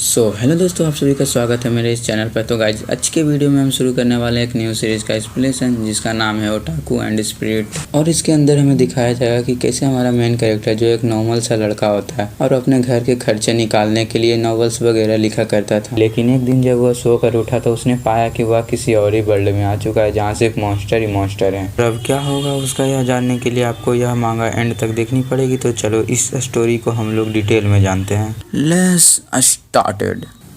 Hello दोस्तों, आप सभी का स्वागत है मेरे इस चैनल पर। तो गाइज, आज के वीडियो में हम शुरू करने वाले हैं एक न्यू सीरीज़ का एक्सप्लेनेशन, जिसका नाम है ओटाकू एंड स्पिरिट। और इसके अंदर हमें दिखाया जाएगा कि कैसे हमारा मेन कैरेक्टर जो एक नॉर्मल सा लड़का होता है और अपने घर के खर्चे निकालने के लिए नॉवेल्स वगैरह लिखा करता था। लेकिन एक दिन जब वह सोकर उठा तो उसने पाया कि वह किसी और ही वर्ल्ड में आ चुका है, जहाँ सिर्फ मॉन्स्टर ही मॉन्स्टर है। और अब क्या होगा उसका, यह जानने के लिए आपको यह मांगा एंड तक देखनी पड़ेगी। तो चलो इस स्टोरी को हम लोग डिटेल में जानते हैं। Let's started.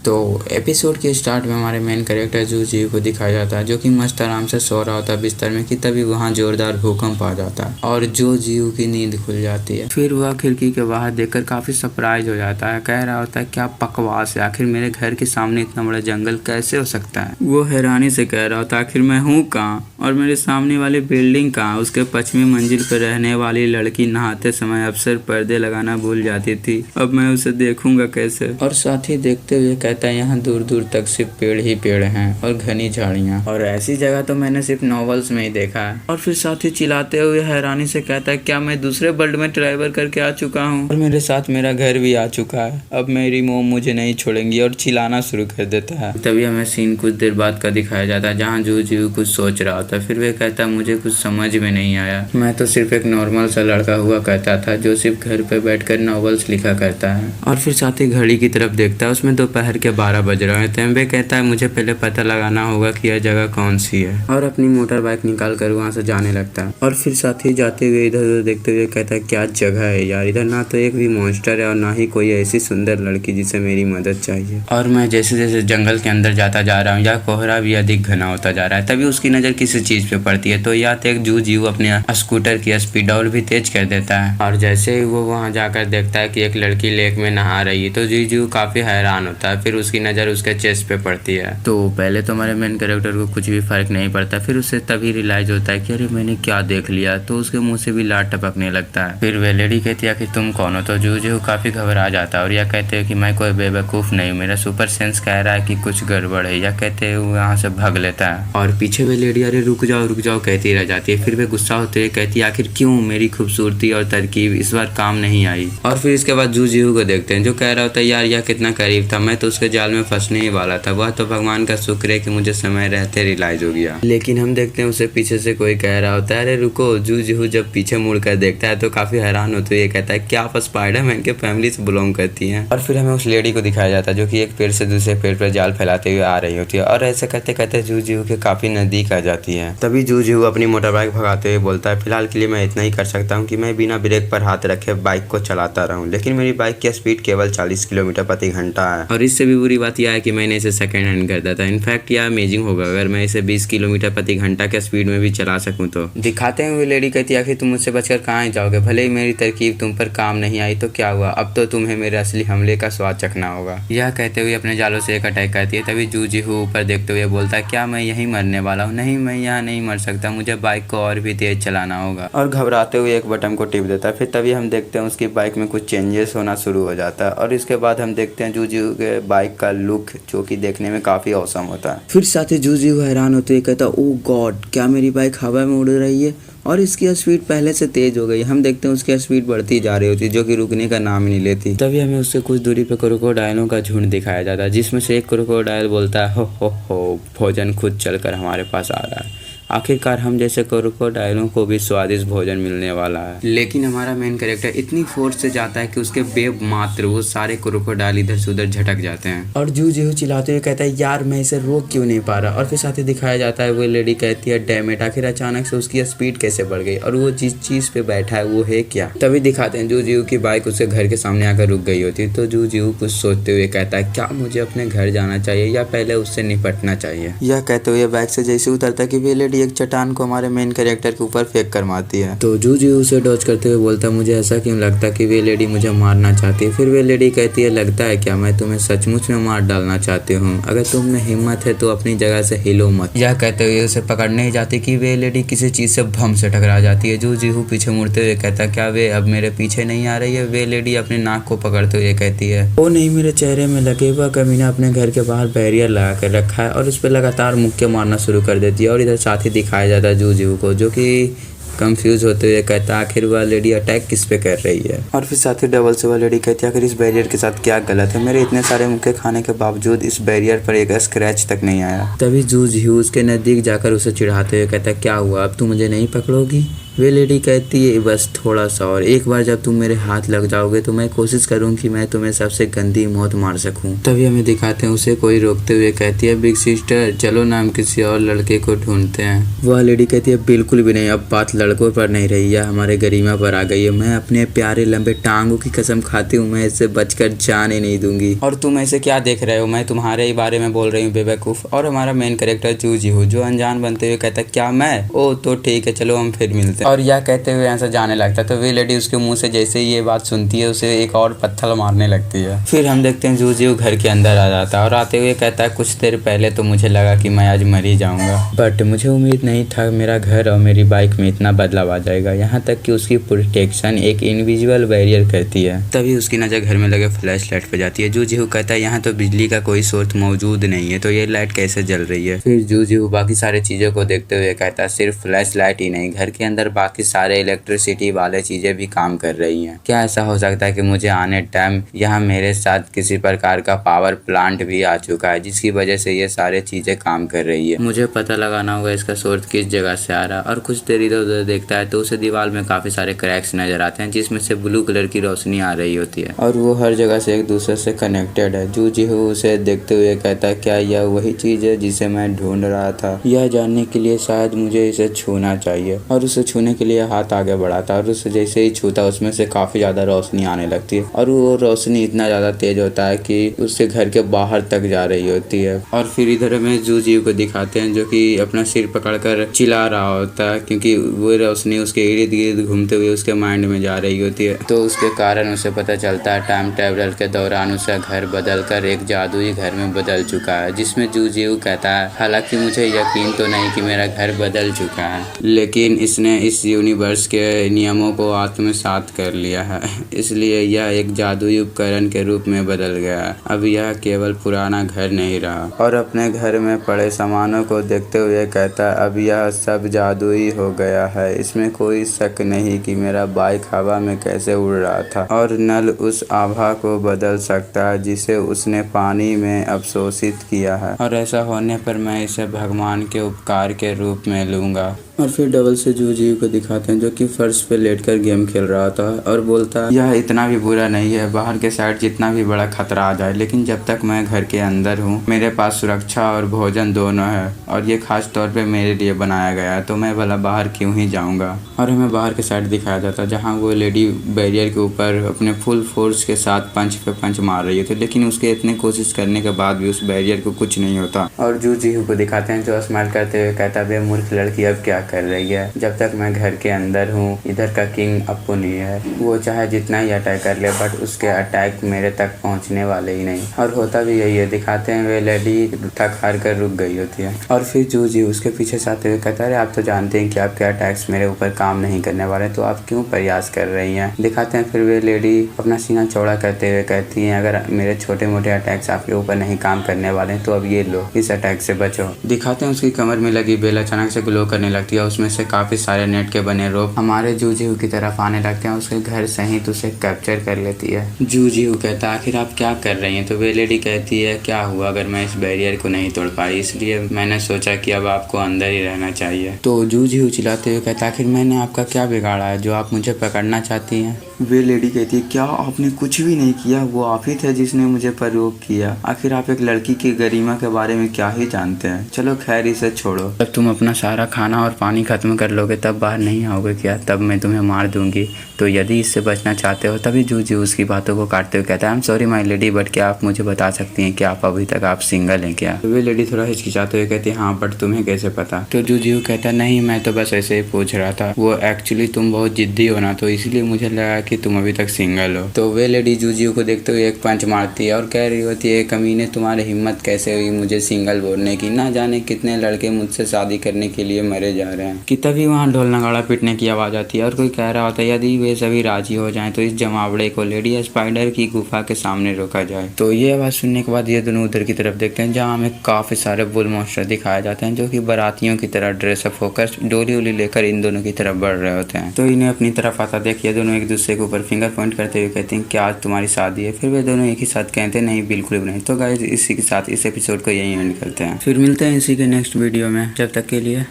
तो एपिसोड के स्टार्ट में हमारे मेन कैरेक्टर जूजीयू को दिखाया जाता है, जो कि मस्त आराम से सो रहा होता है बिस्तर में कि तभी वहाँ जोरदार भूकंप आ जाता है और जूजीयू की नींद खुल जाती है। फिर वह खिड़की के बाहर देखकर काफी सरप्राइज हो जाता है, कह रहा होता है क्या बकवास है, आखिर मेरे घर के सामने इतना बड़ा जंगल कैसे हो सकता है। वो हैरानी से कह रहा होता है आखिर मैं हूँ कहाँ और मेरे सामने वाली बिल्डिंग कहाँ। उसके 5वीं मंजिल पर रहने वाली लड़की नहाते समय अक्सर पर्दे लगाना भूल जाती थी, अब मैं उसे देखूंगा कैसे। और साथ ही देखते हुए कहता है यहाँ दूर दूर तक सिर्फ पेड़ ही पेड़ हैं और घनी झाड़ियाँ, और ऐसी जगह तो मैंने सिर्फ नॉवेल्स में ही देखा है। और फिर साथ ही चिल्लाते हुए हैरानी से कहता है क्या मैं दूसरे वर्ल्ड में ट्रैवल करके आ चुका हूँ और मेरे साथ मेरा घर भी आ चुका है, अब मेरी मोम मुझे नहीं छोड़ेंगी। और चिल्लाना शुरू कर देता है। तभी हमें सीन कुछ देर बाद का दिखाया जाता है, जहाँ जूजीयू कुछ सोच रहा होता है। फिर वह कहता है मुझे कुछ समझ में नहीं आया, मैं तो सिर्फ एक नॉर्मल सा लड़का हुआ करता था जो सिर्फ घर पे बैठकर नॉवेल्स लिखा करता है। और फिर साथ ही घड़ी की तरफ देखता है, उसमें दोपहर के 12 बज रहे थे। वे कहता है मुझे पहले पता लगाना होगा कि यह जगह कौन सी है, और अपनी मोटर बाइक निकाल कर वहाँ से जाने लगता है। और फिर साथ ही जाते हुए इधर उधर देखते हुए कहता है क्या जगह है यार, इधर ना तो एक भी मॉन्स्टर है और ना ही कोई ऐसी सुंदर लड़की जिसे मेरी मदद चाहिए। और मैं जैसे जैसे जंगल के अंदर जाता जा रहा हूँ, यह कोहरा भी अधिक घना होता जा रहा है। तभी उसकी नज़र किसी चीज़ पे पड़ती है, तो या तो एक जूजीयू अपने स्कूटर की स्पीड और भी तेज कर देता है। और जैसे ही वो वहाँ जाकर देखता है कि एक लड़की लेक में नहा रही है, तो जूजीयू काफी हैरान होता है। फिर उसकी नज़र उसके चेस्ट पे पड़ती है। तो पहले तो हमारे मेन कैरेक्टर को कुछ भी फर्क नहीं पड़ता, फिर उसे तभी रियलाइज होता है कि अरे मैंने क्या देख लिया, तो उसके मुंह से भी लार टपकने लगता है। फिर वह लेडी कहती है कि तुम कौन हो, तो जूजीयू काफी घबरा जाता है और यह कहते हैं कि मैं कोई बेवकूफ नहीं, मेरा सुपर सेंस कह रहा है कि कुछ गड़बड़ है। यह कहते हुए वहाँ से भाग लेता है और पीछे वह लेडी अरे रुक जाओ कहती रह जाती है। फिर वह गुस्सा होते हुए कहती है आखिर क्यों, मेरी खूबसूरती और तरकीब इस बार काम नहीं आई। और फिर इसके बाद जूजीयू को देखते हैं, जो कह रहा होता है यार यह कितना करीब था, मैं तो उसके जाल में फंसने ही वाला था, वह तो भगवान का शुक्र है कि मुझे समय रहते रियलाइज हो गया। लेकिन हम देखते हैं उसे पीछे से कोई कह रहा होता है अरे रुको। जूजीयू जब पीछे मुड़कर देखता है तो काफी हैरान होते हुए कहता है क्या आप स्पाइडरमैन के फैमिली से बिलोंग करती हैं। और फिर हमें उस लेडी को दिखाया जाता है, जो कि एक पेड़ से दूसरे पेड़ पर जाल फैलाते हुए आ रही होती है, और ऐसे करते करते जूजीयू के काफी नजदीक आ जाती है। तभी जूजीयू अपनी मोटर बाइक भगाते हुए बोलता है फिलहाल के लिए मैं इतना ही कर सकता हूँ कि मैं बिना ब्रेक पर हाथ रखे बाइक को चलाता रहूँ, लेकिन मेरी बाइक की स्पीड केवल 40 किलोमीटर प्रति घंटा है। और इससे भी बुरी बात यह है कि मैंने इसे सेकेंड हैंड खरीदा था। इनफैक्ट यह अमेजिंग होगा अगर मैं इसे 20 किलोमीटर प्रति घंटा के स्पीड में भी चला सकूं। तो दिखाते हुए लेडी कहती है आखिर तुम मुझसे बचकर कहाँ जाओगे, भले ही मेरी तरकीब तुम पर काम नहीं आई तो क्या हुआ, अब तो तुम्हें मेरे असली हमले का स्वाद चखना होगा। यह कहते हुए अपने जालों से एक अटैक करती है। तभी जूजीयू ऊपर देखते हुए बोलता है क्या मैं यहीं मरने वाला हूँ, नहीं मैं यहाँ नहीं मर सकता, मुझे बाइक को और भी तेज चलाना होगा। और घबराते हुए एक बटन को टिप देता है। फिर तभी हम देखते हैं उसकी बाइक में कुछ चेंजेस होना शुरू हो जाता है, और इसके बाद हम देखते हैं जूजीयू के बाइक का लुक, जो कि देखने में काफी औसम होता है। फिर साथ ही जूजीयू हैरान होते हुए कहता ओ गॉड, क्या मेरी बाइक हवा में उड़ रही है और इसकी स्पीड पहले से तेज हो गई। हम देखते हैं उसकी स्पीड बढ़ती जा रही होती है, जो कि रुकने का नाम ही नहीं लेती। तभी हमें उससे कुछ दूरी पे क्रोकोडाइलों का झुंड दिखाया जाता है, जिसमें से एक क्रोकोडाइल बोलता है हो भोजन खुद चलकर हमारे पास आ रहा है, आखिरकार हम जैसे क्रोकोडाइलों को भी स्वादिष्ट भोजन मिलने वाला है। लेकिन हमारा मेन कैरेक्टर इतनी फोर्स से जाता है कि उसके बेब मात्र वो सारे क्रोकोडाइल इधर से उधर झटक जाते हैं। और जूजीयू चिल्लाते हुए कहता है यार मैं इसे रोक क्यों नहीं पा रहा। और फिर साथ ही दिखाया जाता है वो लेडी कहती है डैम इट, आखिर अचानक से उसकी स्पीड कैसे बढ़ गई और वो जिस चीज पे बैठा है वो है क्या। तभी दिखाते हैं जूजीयू की बाइक उसके घर के सामने आकर रुक गई होती है। तो जूजीयू कुछ सोचते हुए कहता है क्या मुझे अपने घर जाना चाहिए या पहले उससे निपटना चाहिए। यह कहते हुए बाइक से जैसे उतरता कि वो लेडी एक चट्टान को हमारे मेन कैरेक्टर के ऊपर फेंक कर मारती है। तो जूजीयू उसे डॉज करते हुए बोलता है मुझे ऐसा क्यों लगता कि वे लेडी मुझे मारना चाहती है। फिर वे लेडी कहती है लगता है क्या मैं तुम्हें सचमुच में मार डालना चाहती हूँ, अगर तुम में हिम्मत है तो अपनी जगह से हिलो मत। यह कहते हुए उसे पकड़ने ही जाती कि वे लेडी किसी चीज से भम से टकरा जाती है। जूजीयू पीछे मुड़ते हुए कहता क्या वे अब मेरे पीछे नहीं आ रही है। वे लेडी अपने नाक को पकड़ते हुए कहती है ओ नहीं, मेरे चेहरे में लगे हुआ कमीना अपने घर के बाहर बैरियर लगा कर रखा है, और उस पर लगातार मुक्के मारना शुरू कर देती है। और इधर साथ ही दिखाया जाता है जूजीयू को, जो कि कंफ्यूज होते हुए कहता आखिर वह लेडी अटैक किस पे कर रही है। और फिर साथ ही डबल से वह लेडी कहती है आखिर इस बैरियर के साथ क्या गलत है, मेरे इतने सारे मुक्के खाने के बावजूद इस बैरियर पर एक स्क्रैच तक नहीं आया। तभी जू जीहू उसके नजदीक जाकर उसे चिढ़ाते हुए कहता क्या हुआ, अब तू मुझे नहीं पकड़ोगी। वे लेडी कहती है बस थोड़ा सा और, एक बार जब तुम मेरे हाथ लग जाओगे तो मैं कोशिश करूँ कि मैं तुम्हें सबसे गंदी मौत मार सकूं। तभी हमें दिखाते हैं उसे कोई रोकते हुए कहती है बिग सिस्टर चलो ना हम किसी और लड़के को ढूंढते हैं। वह लेडी कहती है बिल्कुल भी नहीं, अब बात लड़कों पर नहीं रही है, हमारे गरिमा पर आ गई है। मैं अपने प्यारे लंबे टांगों की कसम खाती हूँ मैं इससे बचकर जाने नहीं दूंगी। और तुम ऐसे क्या देख रहे हो, मैं तुम्हारे ही बारे में बोल रही हूँ बेवकूफ। और हमारा मेन कैरेक्टर जू जीहू जो अनजान बनते हुए कहता क्या मैं, ओ तो ठीक है चलो हम फिर मिलते हैं। और यह कहते हुए यहाँ से जाने लगता है। तो वे लेडी उसके मुंह से जैसे ही ये बात सुनती है उसे एक और पत्थर मारने लगती है। फिर हम देखते हैं जू जीहू घर के अंदर आ जाता है और आते हुए कहता है कुछ देर पहले तो मुझे लगा कि मैं आज मर ही जाऊंगा, बट मुझे उम्मीद नहीं था मेरा घर और मेरी बाइक में इतना बदलाव आ जाएगा। यहाँ तक कि उसकी प्रोटेक्शन एक इनविजिबल बैरियर करती है। तभी उसकी नजर घर में लगे फ्लैश लाइट पे जाती है। जू जीहू कहता है यहाँ तो बिजली का कोई सोर्स मौजूद नहीं है तो ये लाइट कैसे जल रही है। फिर जू जीहू बाकी सारी चीजों को देखते हुए कहता है सिर्फ फ्लैश लाइट ही नहीं, घर के अंदर बाकी सारे इलेक्ट्रिसिटी वाले चीजें भी काम कर रही हैं। क्या ऐसा हो सकता है कि मुझे आने टाइम यहाँ मेरे साथ किसी प्रकार का पावर प्लांट भी आ चुका है जिसकी वजह से ये सारे चीजें काम कर रही है। मुझे पता लगाना होगा इसका सोर्स किस जगह से आ रहा है। और कुछ देर इधर उधर देखता है तो उसे दीवार में काफी सारे क्रैक्स नजर आते हैं जिसमें से ब्लू कलर की रोशनी आ रही होती है और वो हर जगह से एक दूसरे से कनेक्टेड है। जू जीहू उसे देखते हुए कहता है क्या यह वही चीज है जिसे मैं ढूंढ रहा था। यह जानने के लिए शायद मुझे इसे छूना चाहिए। और उसे छूने के लिए हाथ आगे बढ़ाता और उसे जैसे ही छूता उसमें से काफी ज्यादा रोशनी आने लगती है और वो रोशनी इतना ज्यादा तेज होता है कि उससे घर के बाहर तक जा रही होती है। और फिर इधर हमें जू जीहू को दिखाते हैं जो कि अपना सिर पकड़कर चिल्ला रहा होता है क्योंकि वो रोशनी उसके इर्द गिर्द घूमते हुए उसके माइंड में जा रही होती है। तो उसके कारण उसे पता चलता है टाइम ट्रेवल के दौरान उसका घर बदल कर एक जादुई घर में बदल चुका है जिसमें जू जीहू कहता है हालांकि मुझे यकीन तो नहीं कि मेरा घर बदल चुका है लेकिन इसने इस यूनिवर्स के नियमों को आत्मसात कर लिया है इसलिए यह एक जादुई उपकरण के रूप में बदल गया है। अब यह केवल पुराना घर नहीं रहा। और अपने घर में पड़े सामानों को देखते हुए कहता है अब यह सब जादुई हो गया है। इसमें कोई शक नहीं कि मेरा बाइक हवा में कैसे उड़ रहा था और नल उस आभा को बदल सकता है जिसे उसने पानी में अवशोषित किया है और ऐसा होने पर मैं इसे भगवान के उपकार के रूप में लूंगा। और फिर डबल से जू जीहू को दिखाते हैं जो कि फर्श पे लेटकर गेम खेल रहा था और बोलता है यह इतना भी बुरा नहीं है, बाहर के साइड जितना भी बड़ा खतरा आ जाए लेकिन जब तक मैं घर के अंदर हूँ मेरे पास सुरक्षा और भोजन दोनों है और ये खास तौर पे मेरे लिए बनाया गया है तो मैं भला बाहर क्यों ही जाऊँगा। और हमें बाहर के साइड दिखाया जाता है जहाँ वो लेडी बैरियर के ऊपर अपने फुल फोर्स के साथ पंच पे पंच मार रही होती लेकिन उसके इतने कोशिश करने के बाद भी उस बैरियर को कुछ नहीं होता। और जू जीहू को दिखाते हैं जो स्माइल करते हुए कहता है मूर्ख लड़की अब क्या कर रही है, जब तक मैं घर के अंदर हूँ इधर का किंग अपू नहीं है, वो चाहे जितना ही अटैक कर ले बट उसके अटैक मेरे तक पहुँचने वाले ही नहीं। और होता भी यही है। दिखाते हैं वे लेडी थक हार कर रुक गई होती है और फिर जू जीहू उसके पीछे से आते हुए कहता है आप तो जानते हैं कि आपके अटैक्स मेरे ऊपर काम नहीं करने वाले तो आप क्यों प्रयास कर रही हैं। दिखाते हैं फिर वे लेडी अपना सीना चौड़ा करते हुए कहती हैं अगर मेरे छोटे मोटे अटैक्स आपके ऊपर नहीं काम करने वाले तो अब ये लो इस अटैक से बचो। दिखाते हैं उसकी कमर में लगी बेल अचानक से ग्लो करने लगती है, उसमें से काफी सारे नेट के बने रोप हमारे जू जीहू की तरफ आने लगते हैं। उसके घर सहित उसे कैप्चर कर लेती है। जू जीहू कहता है आखिर आप क्या कर रही हैं। तो वे लेडी कहती है क्या हुआ अगर मैं इस बैरियर को नहीं तोड़ पाई, इसलिए मैंने सोचा कि अब आपको अंदर ही रहना चाहिए। तो जू जीहू चिल्लाते हुए कहता आखिर मैंने आपका क्या बिगाड़ा है जो आप मुझे पकड़ना चाहती हैं। वे लेडी कहती है क्या आपने कुछ भी नहीं किया, वो आप ही थे जिसने मुझे प्रयोग किया। आखिर आप एक लड़की की गरिमा के बारे में क्या ही जानते हैं। चलो खैर इसे छोड़ो, जब तुम अपना सारा खाना और पानी खत्म कर लोगे तब बाहर नहीं आओगे क्या, तब मैं तुम्हें मार दूंगी। तो यदि इससे बचना चाहते हो। तभी जू जीहू उसकी बातों को काटते हुए कहता है I am sorry my lady but क्या आप मुझे बता सकती हैं कि आप अभी तक आप सिंगल हैं क्या। वे लेडी थोड़ा हिचकिचाते हुए कहती है हाँ बट तुम्हें कैसे पता। तो जू जीहू कहता नहीं मैं तो बस ऐसे ही पूछ रहा था, वो एक्चुअली तुम बहुत जिद्दी हो ना तो इसलिए मुझे लगा कि तुम अभी तक सिंगल हो। तो वे लेडी जूजियो को देखते हुए एक पंच मारती है और कह रही होती है, कमीने तुम्हारी हिम्मत कैसे हुई मुझे सिंगल बोलने की, ना जाने कितने लड़के मुझसे शादी करने के लिए मरे जा रहे हैं। कि तभी वहाँ ढोल नगाड़ा पीटने की आवाज आती है और कोई कह रहा होता है यदि वे सभी राजी हो जाएं तो इस जमावड़े को लेडी स्पाइडर की गुफा के सामने रोका जाए। तो ये आवाज सुनने के बाद ये दोनों उधर की तरफ देखते हैं जहाँ हमें काफी सारे बुल मॉन्स्टर दिखाए जाते हैं जो कि बारातियों की तरह ड्रेसअप होकर डोली उली लेकर इन दोनों की तरफ बढ़ रहे होते हैं। तो इन्हें अपनी तरफ आता देखिए दोनों एक दूसरे के ऊपर फिंगर पॉइंट करते हुए कहते हैं क्या आज तुम्हारी शादी है। फिर वे दोनों एक ही साथ कहते हैं नहीं बिल्कुल भी नहीं। तो गाइस इसी के साथ इस एपिसोड को यही एंड करते हैं, फिर मिलते हैं इसी के नेक्स्ट वीडियो में, जब तक के लिए